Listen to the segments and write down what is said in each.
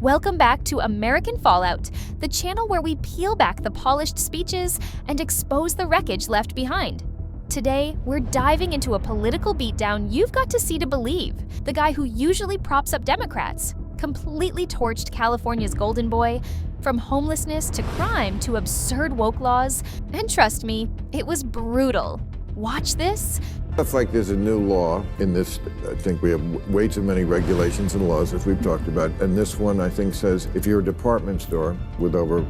Welcome back to American Fallout, the channel where we peel back the polished speeches and expose the wreckage left behind. Today, we're diving into a political beatdown you've got to see to believe. The guy who usually props up Democrats completely torched California's golden boy, from homelessness to crime to absurd woke laws, and trust me, it was brutal. Watch this. Stuff like there's a new law in this, I think we have way too many regulations and laws, as we've talked about, and this one I think says if you're a department store with over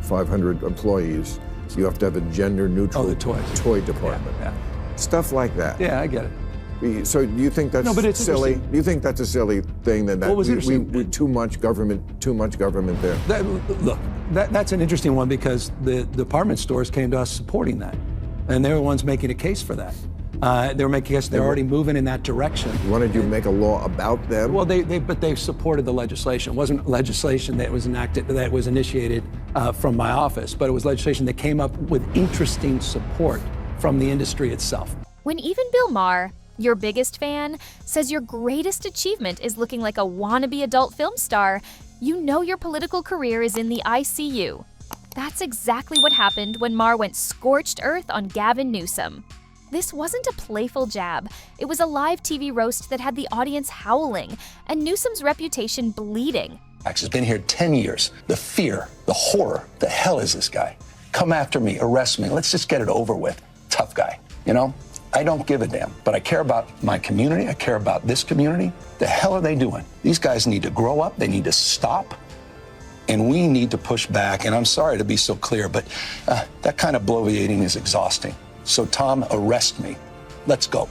500 employees, you have to have a gender-neutral toy department. Yeah. Stuff like that. Yeah, I get it. So do you think that's silly? Do you think that's a silly thing that we too much government there? That's an interesting one because the department stores came to us supporting that, and they were the ones making a case for that. They were making a case they're already moving in that direction. Wanted you to make a law about them? Well, they supported the legislation. It wasn't legislation that was initiated from my office, but it was legislation that came up with interesting support from the industry itself. When even Bill Maher, your biggest fan, says your greatest achievement is looking like a wannabe adult film star, you know your political career is in the ICU. That's exactly what happened when Maher went scorched earth on Gavin Newsom. This wasn't a playful jab. It was a live TV roast that had the audience howling and Newsom's reputation bleeding. Max has been here 10 years. The fear, the horror, the hell is this guy? Come after me, arrest me, let's just get it over with. Tough guy, you know? I don't give a damn, but I care about my community. I care about this community. The hell are they doing? These guys need to grow up. They need to stop. And we need to push back. And I'm sorry to be so clear, but that kind of bloviating is exhausting. So Tom, arrest me. Let's go.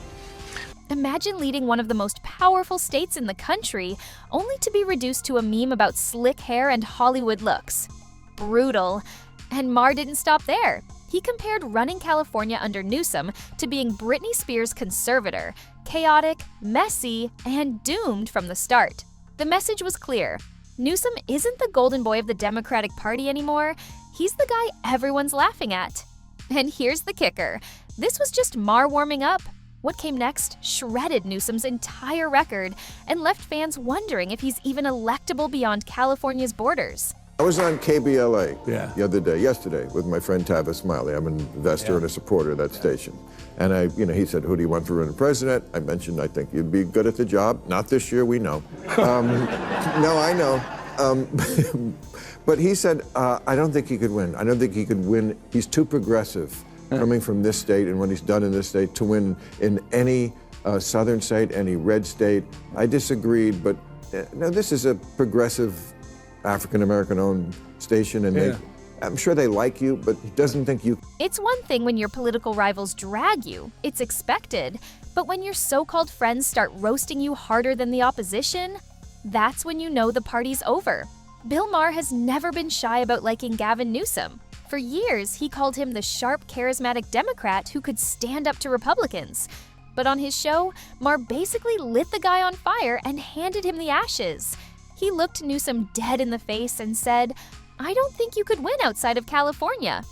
Imagine leading one of the most powerful states in the country, only to be reduced to a meme about slick hair and Hollywood looks. Brutal. And Maher didn't stop there. He compared running California under Newsom to being Britney Spears' conservator, chaotic, messy, and doomed from the start. The message was clear. Newsom isn't the golden boy of the Democratic Party anymore. He's the guy everyone's laughing at. And here's the kicker. This was just Maher warming up. What came next shredded Newsom's entire record and left fans wondering if he's even electable beyond California's borders. I was on KBLA yesterday, with my friend Tavis Smiley. I'm an investor and a supporter of that station. And he said, who do you want for running president? I mentioned, I think you'd be good at the job. Not this year, we know. No, I know. But he said, I don't think he could win. I don't think he could win. He's too progressive coming from this state and what he's done in this state to win in any southern state, any red state. I disagreed, but no, this is a progressive African-American owned station, and I'm sure they like you, but he doesn't think you. It's one thing when your political rivals drag you. It's expected. But when your so-called friends start roasting you harder than the opposition, that's when you know the party's over. Bill Maher has never been shy about liking Gavin Newsom. For years, he called him the sharp, charismatic Democrat who could stand up to Republicans. But on his show, Maher basically lit the guy on fire and handed him the ashes. He looked Newsom dead in the face and said, I don't think you could win outside of California.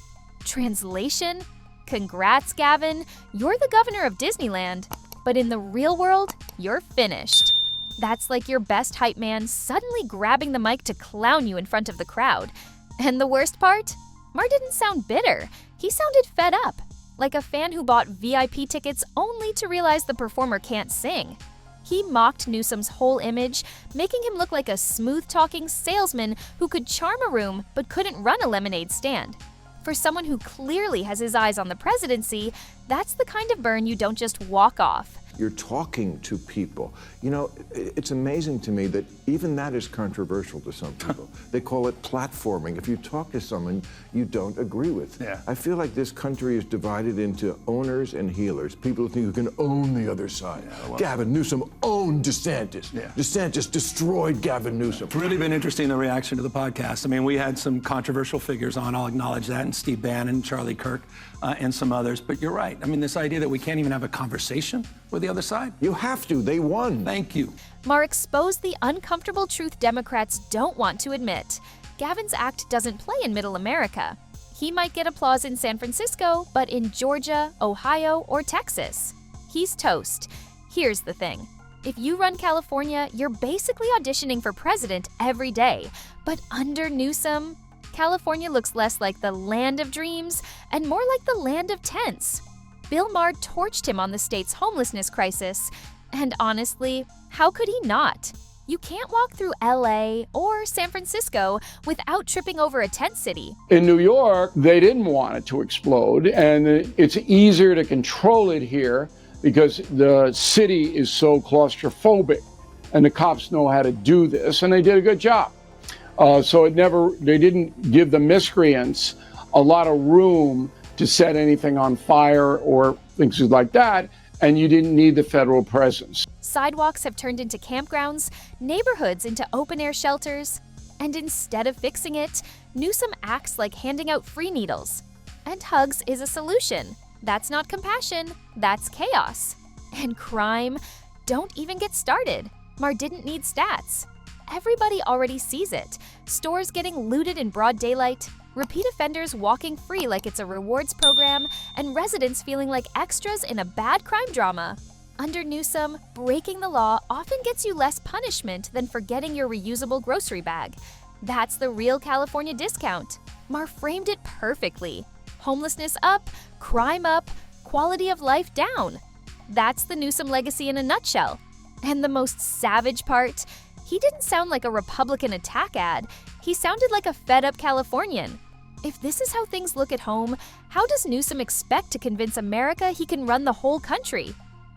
Translation? Congrats, Gavin. You're the governor of Disneyland. But in the real world, you're finished. That's like your best hype man suddenly grabbing the mic to clown you in front of the crowd. And the worst part? Maher didn't sound bitter. He sounded fed up, like a fan who bought VIP tickets only to realize the performer can't sing. He mocked Newsom's whole image, making him look like a smooth-talking salesman who could charm a room but couldn't run a lemonade stand. For someone who clearly has his eyes on the presidency, that's the kind of burn you don't just walk off. You're talking to people. You know, it's amazing to me that even that is controversial to some people. They call it platforming. If you talk to someone you don't agree with. Yeah. I feel like this country is divided into owners and healers. People think you can own the other side. Yeah, well, Gavin Newsom owned DeSantis. Yeah. DeSantis destroyed Gavin Newsom. It's really been interesting, the reaction to the podcast. I mean, we had some controversial figures on, I'll acknowledge that, and Steve Bannon, Charlie Kirk, and some others. But you're right. I mean, this idea that we can't even have a conversation with the other side. You have to. They won. Thank you. Maher exposed the uncomfortable truth Democrats don't want to admit. Gavin's act doesn't play in Middle America. He might get applause in San Francisco, but in Georgia, Ohio, or Texas, he's toast. Here's the thing. If you run California, you're basically auditioning for president every day. But under Newsom, California looks less like the land of dreams and more like the land of tents. Bill Maher torched him on the state's homelessness crisis. And honestly, how could he not? You can't walk through LA or San Francisco without tripping over a tent city. In New York, they didn't want it to explode, and it's easier to control it here because the city is so claustrophobic, and the cops know how to do this, and they did a good job. So they didn't give the miscreants a lot of room to set anything on fire or things like that, and you didn't need the federal presence. Sidewalks have turned into campgrounds, neighborhoods into open-air shelters, and instead of fixing it, Newsom acts like handing out free needles. And hugs is a solution. That's not compassion, that's chaos. And crime? Don't even get started. Maar didn't need stats. Everybody already sees it. Stores getting looted in broad daylight, repeat offenders walking free like it's a rewards program, and residents feeling like extras in a bad crime drama. Under Newsom, breaking the law often gets you less punishment than forgetting your reusable grocery bag. That's the real California discount. Maar framed it perfectly. Homelessness up, crime up, quality of life down. That's the Newsom legacy in a nutshell. And the most savage part, he didn't sound like a Republican attack ad. He sounded like a fed-up Californian. If this is how things look at home, how does Newsom expect to convince America he can run the whole country?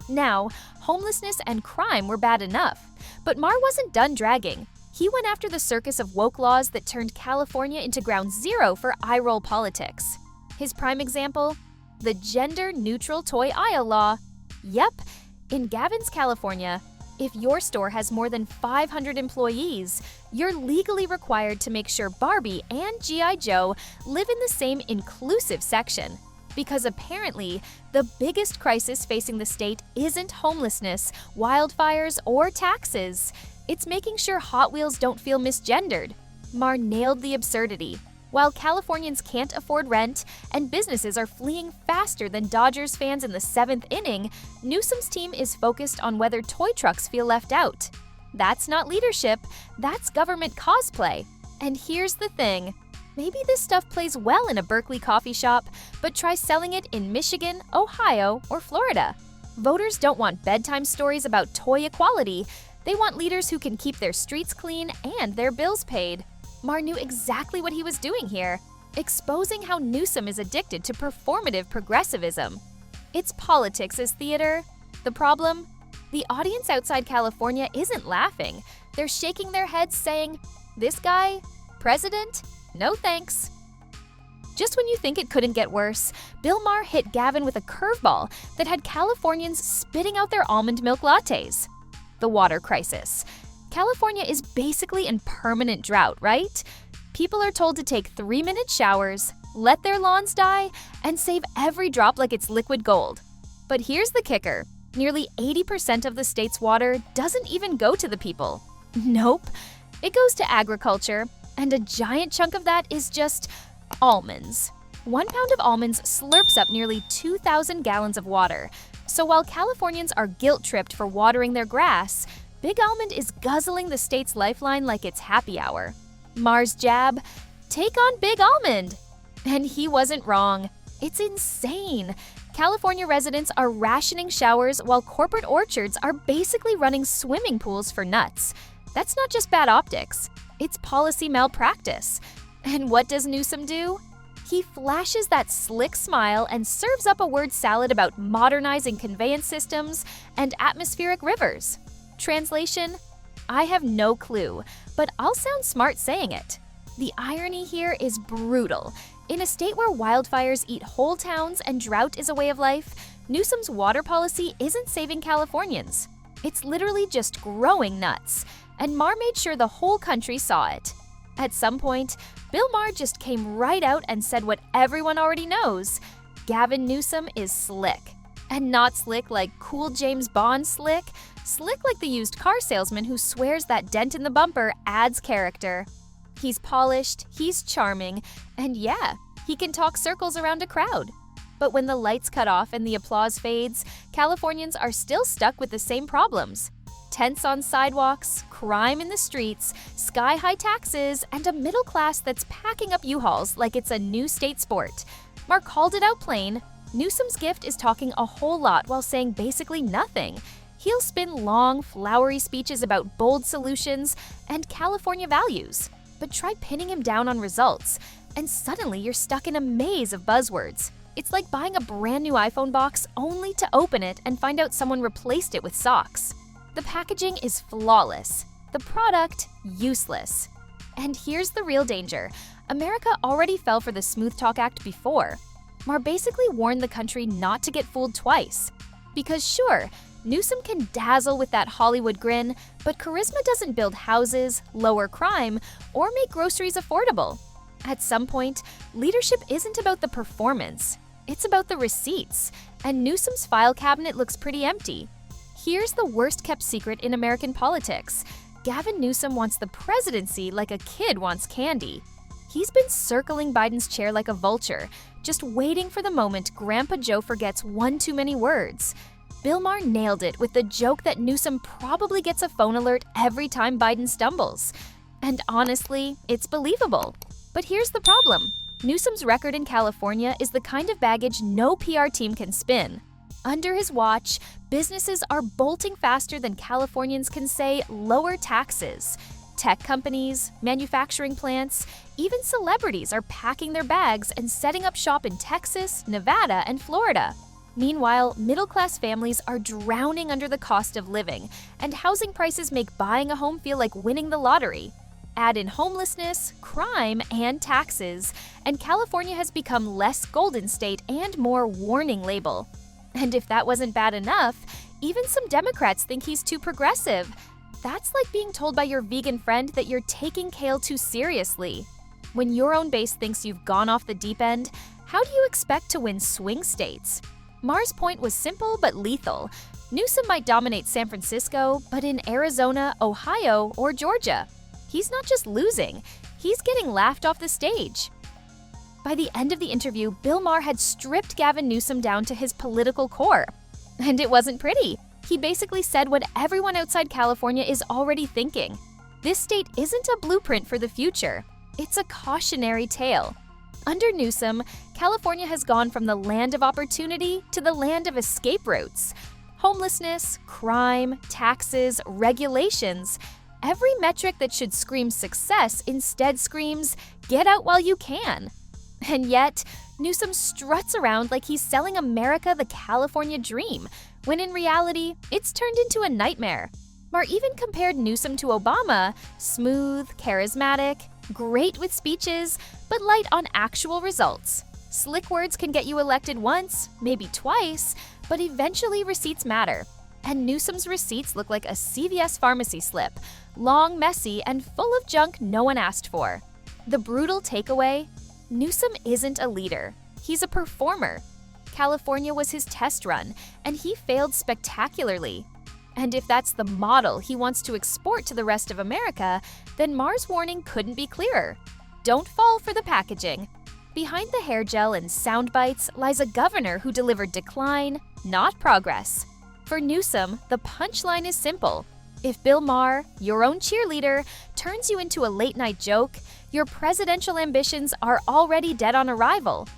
Now, homelessness and crime were bad enough, but Maar wasn't done dragging. He went after the circus of woke laws that turned California into ground zero for eye-roll politics. His prime example? The gender-neutral toy aisle law. Yep, in Gavin's California, if your store has more than 500 employees, you're legally required to make sure Barbie and G.I. Joe live in the same inclusive section. Because apparently, the biggest crisis facing the state isn't homelessness, wildfires, or taxes. It's making sure Hot Wheels don't feel misgendered. Maar nailed the absurdity. While Californians can't afford rent and businesses are fleeing faster than Dodgers fans in the 7th inning, Newsom's team is focused on whether toy trucks feel left out. That's not leadership, that's government cosplay. And here's the thing. Maybe this stuff plays well in a Berkeley coffee shop, but try selling it in Michigan, Ohio, or Florida. Voters don't want bedtime stories about toy equality. They want leaders who can keep their streets clean and their bills paid. Maar knew exactly what he was doing here, exposing how Newsom is addicted to performative progressivism. It's politics as theater. The problem? The audience outside California isn't laughing. They're shaking their heads saying, "This guy? President? No thanks." Just when you think it couldn't get worse, Bill Maher hit Gavin with a curveball that had Californians spitting out their almond milk lattes. The water crisis. California is basically in permanent drought, right? People are told to take 3-minute showers, let their lawns die, and save every drop like it's liquid gold. But here's the kicker. Nearly 80% of the state's water doesn't even go to the people. Nope. It goes to agriculture, and a giant chunk of that is just almonds. 1 pound of almonds slurps up nearly 2,000 gallons of water. So while Californians are guilt-tripped for watering their grass, Big Almond is guzzling the state's lifeline like it's happy hour. Maher's jab, take on Big Almond. And he wasn't wrong. It's insane. California residents are rationing showers while corporate orchards are basically running swimming pools for nuts. That's not just bad optics. It's policy malpractice. And what does Newsom do? He flashes that slick smile and serves up a word salad about modernizing conveyance systems and atmospheric rivers. Translation? I have no clue, but I'll sound smart saying it. The irony here is brutal. In a state where wildfires eat whole towns and drought is a way of life, Newsom's water policy isn't saving Californians. It's literally just growing nuts. And Maar made sure the whole country saw it. At some point, Bill Maher just came right out and said what everyone already knows. Gavin Newsom is slick. And not slick like cool James Bond slick. Slick like the used car salesman who swears that dent in the bumper adds character. He's polished, he's charming, and yeah, he can talk circles around a crowd. But when the lights cut off and the applause fades, Californians are still stuck with the same problems. Tents on sidewalks, crime in the streets, sky-high taxes, and a middle class that's packing up U-Hauls like it's a new state sport. Maar called it out plain. Newsom's gift is talking a whole lot while saying basically nothing. He'll spin long, flowery speeches about bold solutions and California values. But try pinning him down on results, and suddenly you're stuck in a maze of buzzwords. It's like buying a brand new iPhone box only to open it and find out someone replaced it with socks. The packaging is flawless. The product, useless. And here's the real danger. America already fell for the Smooth Talk Act before. Maar basically warned the country not to get fooled twice. Because sure, Newsom can dazzle with that Hollywood grin, but charisma doesn't build houses, lower crime, or make groceries affordable. At some point, leadership isn't about the performance. It's about the receipts, and Newsom's file cabinet looks pretty empty. Here's the worst-kept secret in American politics. Gavin Newsom wants the presidency like a kid wants candy. He's been circling Biden's chair like a vulture, just waiting for the moment Grandpa Joe forgets one too many words. Bill Maher nailed it with the joke that Newsom probably gets a phone alert every time Biden stumbles. And honestly, it's believable. But here's the problem. Newsom's record in California is the kind of baggage no PR team can spin. Under his watch, businesses are bolting faster than Californians can say lower taxes. Tech companies, manufacturing plants, even celebrities are packing their bags and setting up shop in Texas, Nevada, and Florida. Meanwhile, middle-class families are drowning under the cost of living, and housing prices make buying a home feel like winning the lottery. Add in homelessness, crime, and taxes, and California has become less Golden State and more warning label. And if that wasn't bad enough, even some Democrats think he's too progressive. That's like being told by your vegan friend that you're taking kale too seriously. When your own base thinks you've gone off the deep end, how do you expect to win swing states? Maher's point was simple but lethal. Newsom might dominate San Francisco, but in Arizona, Ohio, or Georgia, he's not just losing, he's getting laughed off the stage. By the end of the interview, Bill Maher had stripped Gavin Newsom down to his political core. And it wasn't pretty. He basically said what everyone outside California is already thinking. This state isn't a blueprint for the future. It's a cautionary tale. Under Newsom, California has gone from the land of opportunity to the land of escape routes. Homelessness, crime, taxes, regulations. Every metric that should scream success instead screams, get out while you can. And yet, Newsom struts around like he's selling America the California dream, when in reality, it's turned into a nightmare. Maher even compared Newsom to Obama, smooth, charismatic, great with speeches, but light on actual results. Slick words can get you elected once, maybe twice, but eventually receipts matter. And Newsom's receipts look like a CVS pharmacy slip, long, messy, and full of junk no one asked for. The brutal takeaway? Newsom isn't a leader. He's a performer. California was his test run, and he failed spectacularly. And if that's the model he wants to export to the rest of America, then Maher's warning couldn't be clearer. Don't fall for the packaging. Behind the hair gel and sound bites lies a governor who delivered decline, not progress. For Newsom, the punchline is simple. If Bill Maher, your own cheerleader, turns you into a late-night joke, your presidential ambitions are already dead on arrival.